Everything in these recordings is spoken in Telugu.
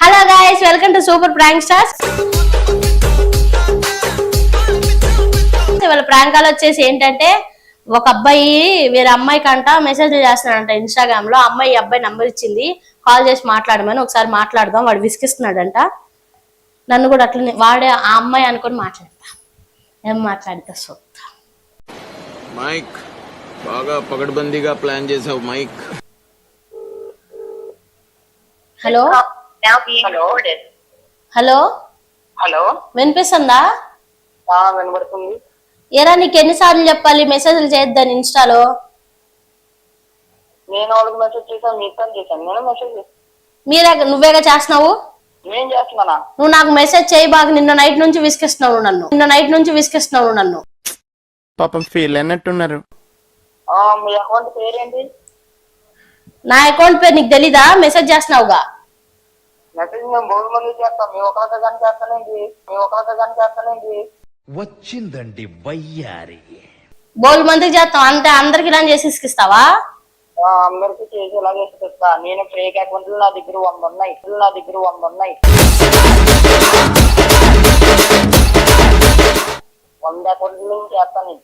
Hello guys, welcome to super prank stars. ఇవాళ ప్రాంక్ కాల్ వచ్చేసి ఏంటంటే, ఒక అబ్బాయి వేరే అమ్మాయి కంట మెసేజ్ చేస్తున్నాడంట ఇన్స్టాగ్రామ్ లో. అమ్మాయి అబ్బాయి నంబర్ ఇచ్చింది, కాల్ చేసి మాట్లాడమని. ఒకసారి మాట్లాడదాం. వాడు విసిగిస్తున్నాడంట. నన్ను కూడా అట్లనే వాడే ఆ అమ్మాయి అనుకొని మాట్లాడతా. ఏం మాట్లాడితే సొత్తా. మైక్ బాగా పగడ్బందీగా ప్లాన్ చేసావు మైక్. హలో హలో హలో, వినిపిస్తుందా? వినబడుతుంది. ఏరా, నీకు ఎన్నిసార్లు చెప్పాలి మెసేజ్లు చేయొద్దని ఇన్స్టాలో? నేను వాళ్ళకి మెసేజ్ చేశాను, మీకు చేశాను. నేను మెసేజ్ చేస్తాను. నువ్వేగా చేస్తున్నావు. నేను చేస్తున్నానా? నువ్వు నాకు మెసేజ్ చేయి బాగా. నిన్న నైట్ నుంచి విసిగిస్తున్నావు నన్ను. పాపం ఫీల్ అన్నట్టున్నారు. మీ అకౌంట్ పేరేంటి? నా అకౌంట్ పేరు నీకు తెలీదా? మెసేజ్ చేస్తున్నావుగా. మెసేజ్ మేము బోర్డు మంది చేస్తాం. మీ ఒకరితో కానీ చేస్తానండి. వచ్చిందండి వయ్యారి. బోల్ మందికి చేస్తాం అంటే అందరికి ఇలా చేసి ఇస్తావా? అందరికి చేసి ఇలా చేసి తెస్తా. నేను ఫేక్ అకౌంట్లు నా దగ్గర 100 ఉన్నాయి. 100 అకౌంట్లు చేస్తాను.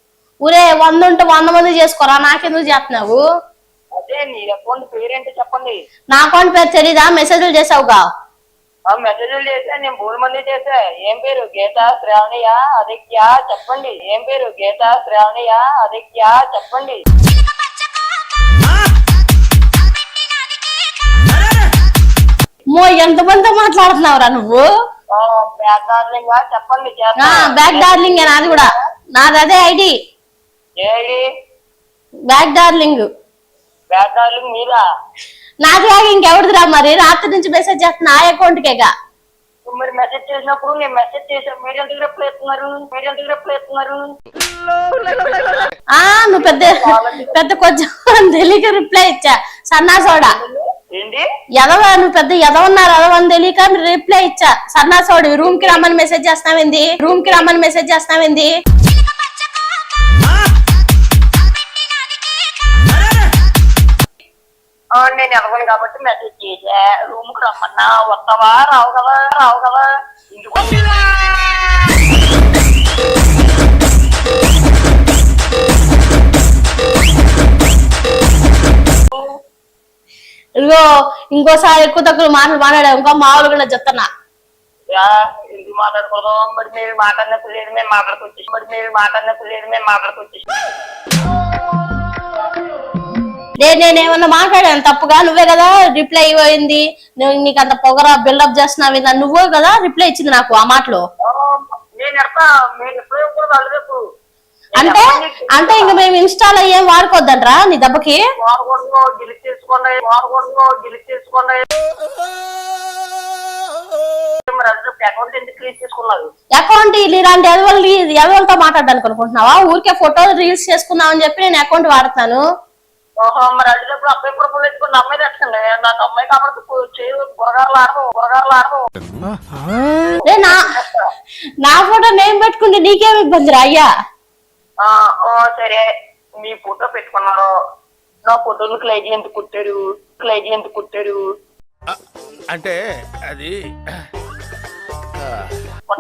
ఊరే 100 ఉంటే 100 మంది చేసుకోరా, నాకెందుకు చేస్తున్నావు? అదే నీ అకౌంట్ పేరేంటి చెప్పండి. నా అకౌంట్ పేరు తెలీదా? మెసేజ్లు చేసావుగా. మెసేజ్లు చేసా, నేను బోర్డు మంది చేసా. ఏం పేరు? గీతా శ్రావణియ అధిక్య చెప్పండి. ఏం పేరు? గీతా శ్రావణియ అధిక్య చెప్పండి. ఎంతమందితో మాట్లాడుతున్నావురా నువ్వు? బ్యాక్ డార్లింగ్ చెప్పండి. బ్యాక్ డార్లింగ్ నాది కూడా. నాది అదే ఐడి. ఏ ID? Back darling. Back darling మీరా? నాది కాక ఇంకెవరిదిరా? మరి రాత్రి నుంచి మెసేజ్ చేస్తున్నా ఆ అకౌంట్ కేగా. మరి మెసేజ్ చేసినప్పుడు నేను మెసేజ్ చేశాను, మీరు ఎందుకు రిప్లై ఇస్తున్నారు? నువ్వు పెద్ద కొంచెం తెలియక రిప్లై ఇచ్చా. సన్నాసోడా ఏంటి ఎదవ, నువ్వు పెద్ద ఎదవన్నారు. ఎదవని తెలియక రిప్లై ఇచ్చా. సన్నాసోడు. రూమ్ కి రమ్మని మెసేజ్ చేస్తావేంది? నేను ఎదగను కాబట్టి మెసేజ్ చేసా. రూమ్ కు రమ్మన్నా వస్తావా? రావు కదా. ఇందుకు ఇదిగో ఇంకోసారి ఎక్కువ తక్కువ మాట్లాడావు ఇంకో మామూలు కూడా చెప్తున్నా. ఎందుకు మాట్లాడుకోదాం? మరి మీరు మాట్లాడినప్పుడు లేదు, మేము మాట్లాడుకొచ్చేసి నేనేమన్నా మాట్లాడాను తప్పుగా? నువ్వే కదా రిప్లై ఇవ్వండి. నీకు అంత పొగరా బిల్డప్ చేస్తున్నావు. నువ్వే కదా రిప్లై ఇచ్చింది నాకు ఆ మాటలో. నేను ఎట్లా మీరు ఎప్పుడూ కూడా అడగలేదు. అంటే ఇంక మేము ఇన్స్టాల్ అయ్యేం వాడుకోవద్దంట్రా నీ దెబ్బకి? డిలీట్ చేసుకోండి. అకౌంట్ ఎందుకు క్రియేట్ చేసుకున్నారు? అకౌంట్ ఇలాంటి ఎదవలతో మాట్లాడడానికి అనుకుంటున్నావా? ఊరికే ఫోటోలు రీల్స్ చేసుకున్నావు అని చెప్పి నేను అకౌంట్ వాడతాను. మరి అడిగినప్పుడు అబ్బాయి ప్రపోజ్ తెచ్చుకుని అమ్మాయి తెచ్చండి. నాకు అమ్మాయి కాబట్టి కూరగాయలు ఆడము. నా ఫోటో నేను పెట్టుకుంటే నీకేమి ఇబ్బంది రా అయ్యా? సరే, మీ ఫోటో పెట్టుకున్నారు. నా ఫోటోలకు లైక్ ఎంత కుట్టారు? అంటే అది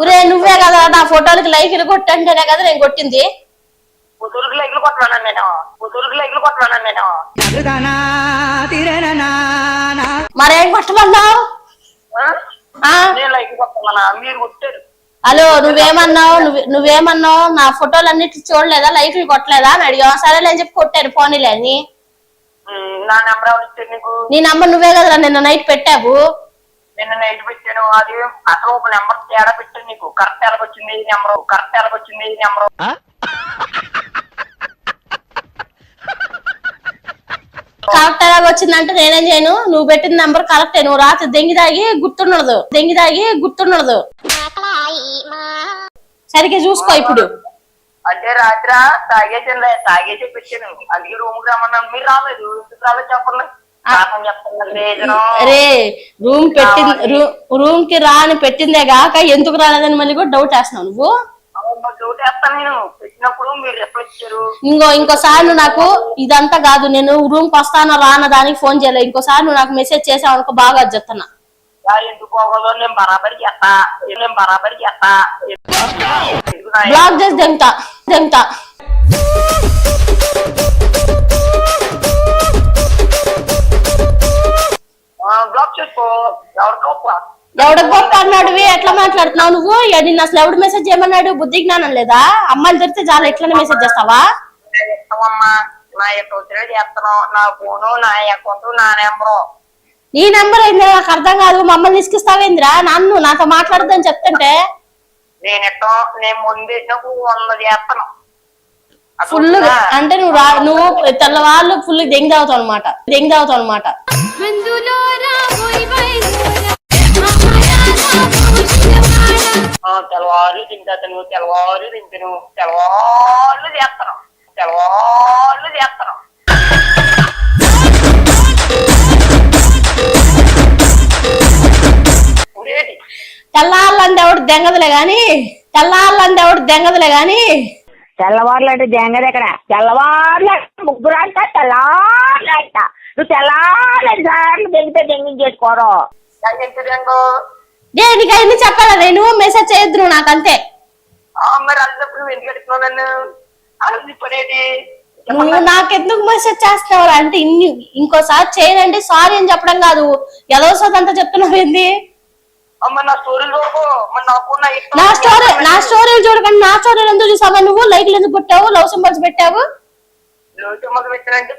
ఊరే నువ్వే కదా నా ఫోటోలకి లైక్లు కొట్టంటేనే కదా నేను కొట్టింది. ఫోటోలకు లైక్లు కొట్టమన్నాను నేను. మరేం కొట్టమన్నావు? నేను లైక్ కొట్టమన్నా, మీరు కొట్టారు. హలో, నువ్వేమన్నావు? నా ఫోటోలు అన్నిటి చూడలేదా? లైక్లు కొట్టలేదా అని అడిగావు. సరేలే అని చెప్పి కొట్టారు. పోనీలే అని. నా నెంబర్ ఎవరు ఇచ్చారు నీకు? నీ నంబర్ నువ్వే కదా నిన్న నైట్ పెట్టావు. నిన్న నైట్ పెట్టాను. అది అసలు ఒక నెంబర్ తేడా పెట్టాను నీకు. కరెక్ట్ ఎలాగొచ్చింది ఈ నెంబర్? కరెక్ట్ ఎలాగ వచ్చిందంటే నేనేం చేయను. నువ్వు పెట్టిన నెంబర్ కరెక్టే. నువ్వు రాత్రి దెంగి దాగి గుర్తుండదు. సరిగ్గా చూసుకో ఇప్పుడు. అంటే రాత్రి తాగేసి పెట్టాను. అందుకే రూమ్ కి రమ్మన్నాను. మీరు రాలేదు. ఎందుకు రాలేదు చెప్పండి. రే రూమ్ కి రాని పెట్టిందే గాక ఎందుకు రాలేదని మళ్ళీ కూడా డౌట్ వేస్తున్నావు నువ్వు. ఇంకోసారి నువ్వు నాకు ఇదంతా కాదు, నేను రూమ్ కి వస్తానో రానా దానికి ఫోన్ చేయలేదు. ఇంకోసారి నువ్వు నాకు మెసేజ్ చేసావు అనుకో బాగా చెప్తున్నా. ఎందుకు పోకూడదు నేను బరాబరి చేస్తా. బ్లాక్ చేసి దింగుతా బ్లాక్ చేసుకో. ఎవడ గొప్ప అన్నాడు? ఎట్లా మాట్లాడుతున్నావు నువ్వు? నిన్ను అసలు ఎవడు మెసేజ్ చేయమన్నాడు? బుద్ధి జ్ఞానం లేదా? అమ్మాయిలు దొరికితే చాలా ఎట్లనే మెసేజ్ చేస్తావా? ఇష్టమమ్మా, నా యొక్క వచ్చిన చేస్తున్నావు. నా ఫోను, నా అకౌంట్, నా నెంబరు. నీ నెంబర్ ఏంది నాకు అర్థం కాదు. మమ్మల్ని తీసుకొస్తావేంద్రా? నాతో మాట్లాడద్దని చెప్తుంటే నేను ముందు నువ్వు 100 చేస్తాను ఫుల్. అంటే నువ్వు తెల్లవాళ్ళు ఫుల్ దెంగి అవుతావు అనమాట. తెల్లవారు తింటాను, తెల్లవారు చేస్తాను. తెల్లాళ్ళంటే ఎవడు దెంగదులే గాని తెల్లవారులు అంటే జంగది ఎక్కడ? తెల్లవారులు ముగ్గురు అంట, తెల్లారులు అంట. నువ్వు తెల్లారు సార్లు దెంగించేసుకోరు. నీకు అన్ని చెప్పాలా? నేను మెసేజ్ చేయొద్దు నాకంతే. మరి అన్నప్పుడు ఎందుకు అడుగుతున్నావు నన్ను? పనేది నువ్వు నాకెందుకు మెసేజ్ చేస్తావు అంటే ఇంకోసారి చేయనండి సారీ అని చెప్పడం కాదు, ఏదో సోదంతా చెప్తున్నావు ఏంది? నా స్టోరీలు నా స్టోరీలు చూడకండి. నా స్టోరీలు ఎందుకు చూసావా నువ్వు? లైక్లు ఎందుకు పెట్టావు? లవ్ సింబల్స్ పెట్టావు? లోచమ్మకు పెట్టినంటే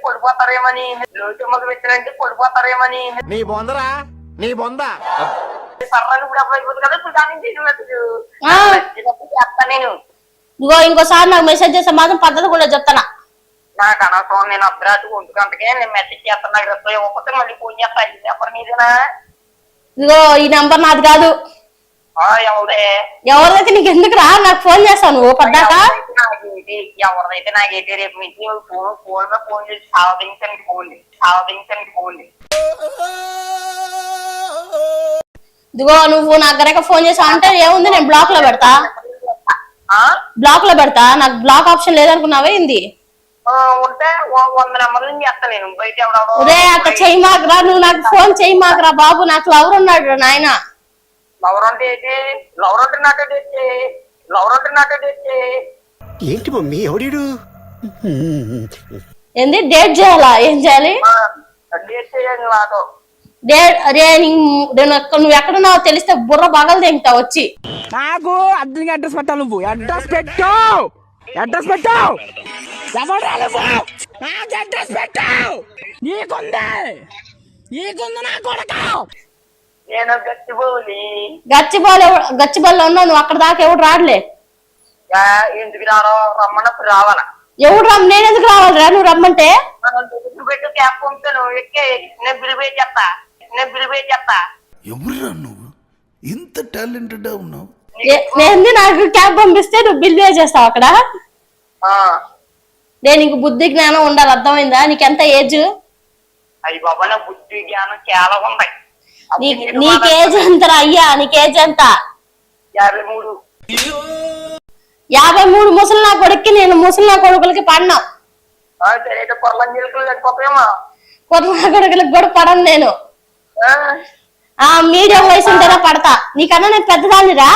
పడిపోతారేమని. నీ బొందా సర్రాలు కూడా అయిపోతుంది కదా. ఇప్పుడు దాని చేస్తా నేను. ఇగో ఇంకోసారి నాకు మెసేజ్ చేస్తే మాత్రం పద్ధతి కూడా చెప్తానా. నాకు అనవసరం. నేను అర్ధరాత్రి 1 గంటకే నేను మెసేజ్ చేస్తాను. నాకు రేపు ఇవ్వకపోతే మళ్ళీ ఫోన్ చేస్తా. ఇది నెంబర్ నీదేనా? ఇదిగో ఈ నెంబర్ నాది కాదు. ఎవరిదైతే నీకు ఎందుకు రా? నాకు ఫోన్ చేస్తావు నువ్వు పడ్డాక. ఎవరిదైతే నాకైతే రేపు నుంచి ఫోన్ చేసి సావదించండి ఫోన్. ఇదిగో నువ్వు నాకు గనక ఫోన్ చేసావు అంటే ఏముంది, నేను బ్లాక్ లో పెడతా. నాకు బ్లాక్ ఆప్షన్ లేదనుకున్నావే ఏంది? ఉంటే 100 నెంబర్లు చేస్తా నేను. బయట ఉదే అట్లా చెయ్యి మాకురా. నువ్వు నాకు ఫోన్ చెయ్యి మాకురా బాబు. నాకు లవర్ ఉన్నాడు నాయన. లవర్ అంటే ఏంటి మమ్మీ ఎవడీడు? ఏంది డేట్ చేయాలా? ఏం చేయాలి? డేట్ చేయాలి నాతో. నువ్వు ఎక్కడున్నావో తెలిస్తే బుర్ర పగలు తింటావు వచ్చి. నాకు అర్జున్ అడ్రస్ పెట్టావు. నువ్వు అడ్రస్ పెట్టావు. నీకుంది నా కొడక. నేను గచ్చిబౌలిలో ఉన్నావు నువ్వు. అక్కడ దాకా ఎవడు రాడలే. ఎందుకు రమ్మన్నప్పుడు రావాలా? ఎవడు నేను ఎందుకు రావాలిరా? నువ్వు రమ్మంటే పెట్టు క్యాబ్ పంపుతాను. ఎక్కే నేను బిలిపే చెప్తా. ఎవరురా నువ్వు? ఇంత టాలెంటెడ్ ఉన్నావు. నేను నాకు క్యాబ్ పంపిస్తే నువ్వు బిల్ పే చేస్తావు అక్కడ. నేను ఇంక బుద్ధి జ్ఞానం ఉండాలి, అర్థమైందా? నీకెంత ఏజ్? అయ్యి బాబా నా బుద్ధి జ్ఞానం చాలా ఉంటాయి. నీకేజ్ ఎంతరా అయ్యా? నీకేజ్ ఎంత? 53. 53 ముసలి నా కొడుక్కి నేను ముసలి నా కొడుకులకి పడినా. కొట్ల కొడుకులకి కూడా పడను నేను. మీడియం వయసు ఉంటేనే పడతా. నీకన్నా నేను పెద్దదాన్నిరా.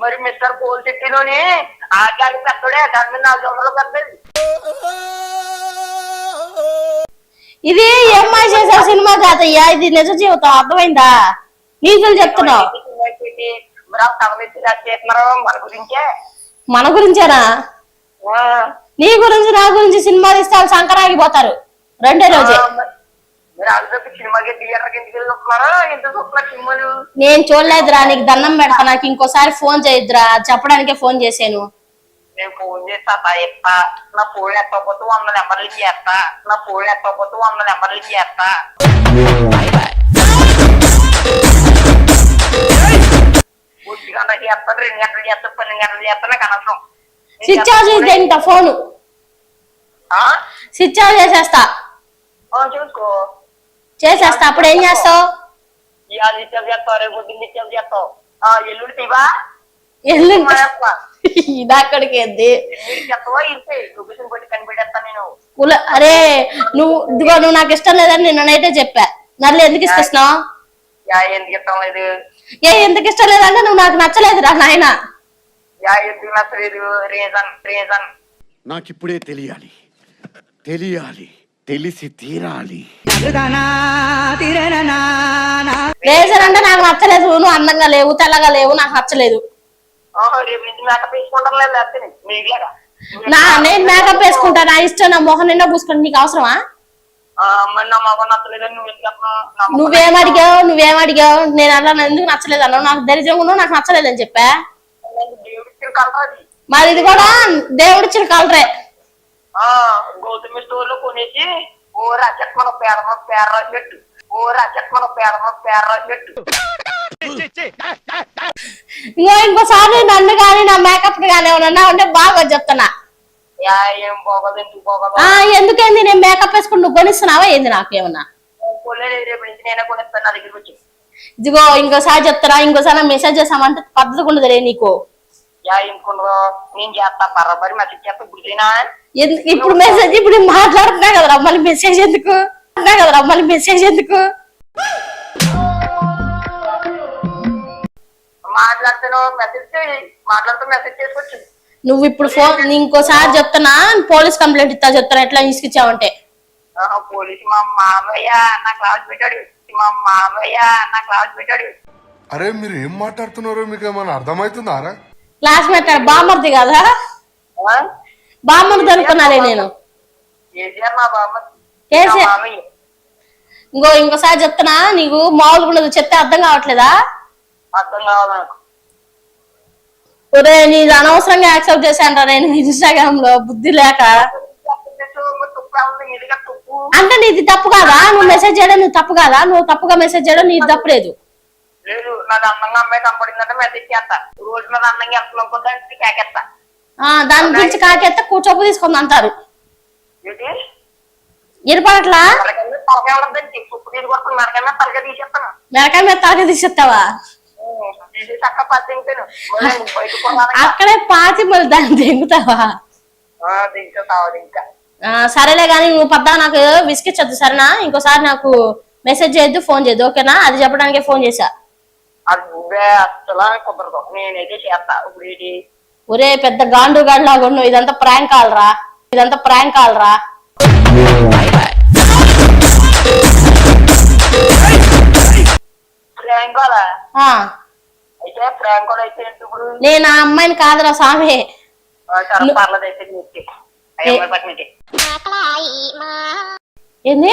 మరి మిస్టర్ కోల్ సిటీలోని ఆ గాడి పెద్దోడే. దాని మీద 4 వందలు పెద్దది. ఇది ఏమ్మాయి చేసే సినిమా కాదయ్యా, ఇది నిజ జీవితం. అర్థమైందా? నీతులు చెప్తున్నావు. మన గురించేనా? నీ గురించి నా గురించి సినిమా తీస్తే వాళ్ళు సంకరాగిపోతారు 2వ రోజే. నేను చూడలేదురా. నీకు దండం పెడతా. నాకు ఇంకోసారి ఫోన్ చేయొద్దురా. చెప్పడానికే ఫోన్ చేశాను. నేను ఫోన్ చేస్తా. నా ఫోన్ ఎత్తకపోతే 100 నెంబర్లు చేస్తా. 1 గంట చేస్తాను, 2 గంటలు చేస్తాను, 12 గంటలు చేస్తా. నాకు అనవసరం. స్విచ్ ఆఫ్ చేసి ఫోను స్విచ్ ఆఫ్ చేసేస్తా. చూసుకో చేసేస్తా. అప్పుడు ఏం చేస్తావు? ఇవాళ నిత్యం చేస్తావు, రేపు పొద్దున్న నిత్యం చేస్తావు. ఎల్లుండి తీవా? ఇది అక్కడికి ఏంది మీరు చెప్పవా ఇంతే లొకేషన్ పెట్టి కనిపెట్టేస్తాను నేను. అరే నువ్వు నాకు ఇష్టం లేదని నిన్ననైతే చెప్పా. నన్ను ఎందుకు ఇస్తున్నావు? ఎందుకు ఇష్టం లేదు? ఎందుకు ఇష్టం లేదంటే నువ్వు నాకు నచ్చలేదురా నాయన. ఎందుకు నచ్చలేదు? రీజన్ నాకిప్పుడే తెలియాలి తెలిసి తీరాలి. రీజన్ అంటే నాకు నచ్చలేదు. నువ్వు అందంగా లేవు, తెల్లగా లేవు, నాకు నచ్చలేదు. రేపు నుంచి మేకప్ వేసుకుంటాను లేదు లేకపోతే మీకులాగా. నేను మేకప్ వేసుకుంటా, నా ఇష్టం, నా మొహం నిండా పూసుకుంటా. నీకు అవసరమా? మరి నా మొహం నచ్చలేదని నువ్వు ఎందుకు అంటున్నావు? నువ్వేమడిగావు? నేను అలా ఎందుకు నచ్చలేదు అన్నావు? నాకు దరిద్రంగా నాకు నచ్చలేదని చెప్పా. దేవుడిచ్చిన కలర్ అది. మరి ఇది కూడా దేవుడిచ్చిన కలరే. గౌతమి స్టోర్ లో కొనేసి ఓ రాజెట్ మన పేర రాసినట్టు ఇంకోసారి నన్ను కానీ నా మేకప్ కానీ ఏమన్నా ఉంటే బాగా చెప్తున్నా. ఏం పోగదు ఎందుకు పోగదు? ఎందుకేంది నేను మేకప్ వేసుకుని నువ్వు కొనిస్తున్నావా ఏంది? నాకేమన్నా రేపు నుంచి నేనే కొనిస్తాను నా దగ్గరికి వచ్చి. ఇదిగో ఇంకోసారి చెప్తారా, ఇంకోసారి మెసేజ్ చేసామంటే పద్ధతి ఉండదులే నీకు. ఎందుకుండదు? నేను చేస్తా బరాబరి మెసేజ్ చేస్తా గుర్తునా? ఇప్పుడు మాట్లాడుతున్నా కదరా, మళ్ళీ మెసేజ్ ఎందుకు? మాట్లాడుతూ మెసేజ్ చేసుకోవచ్చు. నువ్వు ఇప్పుడు ఫోన్ ఇంకోసారి చెప్తున్నా, పోలీస్ కంప్లైంట్ చెప్తాను ఎట్లా తీసుకొచ్చావంటే. పోలీసు మా మామయ్య నా క్లాస్ పెట్టాడు. అరే మీరు ఏం మాట్లాడుతున్నారో మీకు ఏమైనా అర్థమవుతుందారా? క్లాస్ పెట్టాడు బామ్మర్ది కదా, బామ్మర్ది అనుకున్నాలే నేను. ఇంకోసారి చెప్తున్నా, నీకు మామూలుగా ఉండదు, చెప్తే అర్థం కావట్లేదా? అర్థం కావాలి నాకు. ఒరే నీది అనవసరంగా యాక్సెప్ట్ చేశాను రా నేను ఇన్స్టాగ్రామ్ లో, బుద్ధి లేక. అంటే నీది తప్పు కాదా? నువ్వు మెసేజ్ చేయడం నీది తప్పు కాదా? నువ్వు తప్పుగా మెసేజ్ చేయడం నీది తప్పులేదు. లేదు నాకు అందంగా అమ్మాయి కనపడిందంటే మెసేజ్ చేస్తా. రోజు మీద అందంగా ఎంత కాకేస్తా. దాని గురించి కాకెత్తే కూర్చోపు తీసుకుంది అంటారు. ఇరుపట్లా మెరకాయ మీద తలగా తీసేస్తావా? అక్కడే పాతి మళ్ళీ దాన్ని దింగుతావా? సరేలే గానీ నువ్వు పద్దా నాకు విసికిచ్చద్దు సరేనా? ఇంకోసారి నాకు మెసేజ్ చేయొద్దు, ఫోన్ చేయొద్దు, ఓకేనా? అది చెప్పడానికే ఫోన్ చేశా. కుదరదు, నేనైతే చేస్తా. ఇప్పుడు ఒరే పెద్ద గాండు గాడు లాగా ఉన్నావు. ఇదంతా ప్రాంక్ కాలరా. అయితే ప్రాంక్ కాల్ అయితే ఇప్పుడు నేను ఆ అమ్మాయిని కాదురా సామే. పర్లేదు అయితే ఏంది?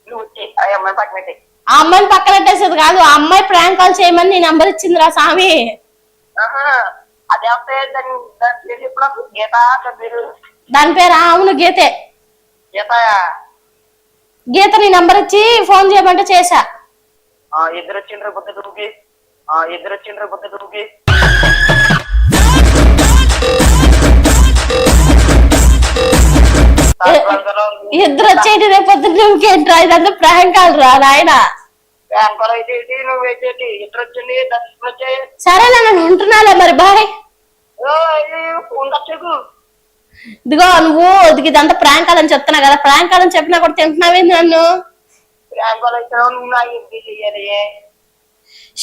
నువ్వు వచ్చి ఆ అమ్మాయి పక్కనట్టే. ఆ అమ్మాయిని పక్కన పెట్టేసేది కాదు, ఆ అమ్మాయి ప్రాంక్ కాల్ చేయమని నీ నెంబర్ ఇచ్చిందిరా సామి. అదే దాని పేరు చెప్పు. గీత పేరు? దాని పేరు అవును గీతే. గీత నీ నెంబర్ ఇచ్చి ఫోన్ చేయమంటే చేశా. ఇద్దరు వచ్చిండ్రు బుద్ధుడికి. ఇద్దరు వచ్చేటి రేపు పొద్దున్న ఇంకేంట్రా? ఇదంతా ప్రాంక్ కాల్ రా నాయన. సరేలే నేను ఉంటున్నాలే మరి, బాయ్. ఇదిగో నువ్వు ఇదంతా ప్రాంక్ కాల్ అని చెప్తున్నా కదా, ప్రాంక్ కాల్ అని చెప్పినా కూడా తింటున్నావేంది నన్ను?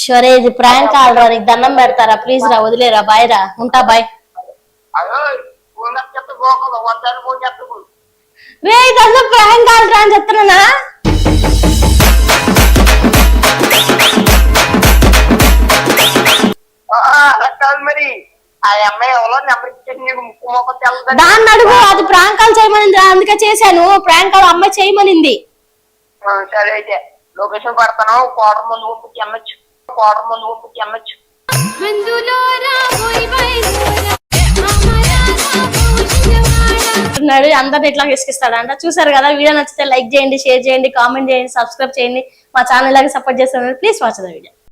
సరే ఇది ప్రాంక్ కాల్ రా, నీకు దండం పెడతారా? ప్లీజ్ రా, వదిలేరా, బాయ్ రా, ఉంటా, బాయ్. రే ఇదంతా ప్రాంక్ కాల్ రా అని చెప్తున్నానా? మరి ఆ అమ్మాయి ఎవరో నెంబర్ ఇచ్చేసి నీకు ముక్కు మొక్క తెల్లదా? దాన్ని అడుగు, అది ప్రాంక్ కాల్ చేయమనింది, అందుకే చేశాను. ప్రాంక్ కాల్ అమ్మాయి చేయమనింది. సరే అయితే లొకేషన్ పడతాను. కోటర్ ముందు పంపించి అమ్మచ్చు. అందరిని ఇట్లా విసిగిస్తాడంట. చూసారు కదా, వీడియో నచ్చితే లైక్ చేయండి, షేర్ చేయండి, కామెంట్ చేయండి, సబ్స్క్రైబ్ చేయండి. మా ఛానల్ లాగా సపోర్ట్ చేస్తున్నారు. Please watch the video.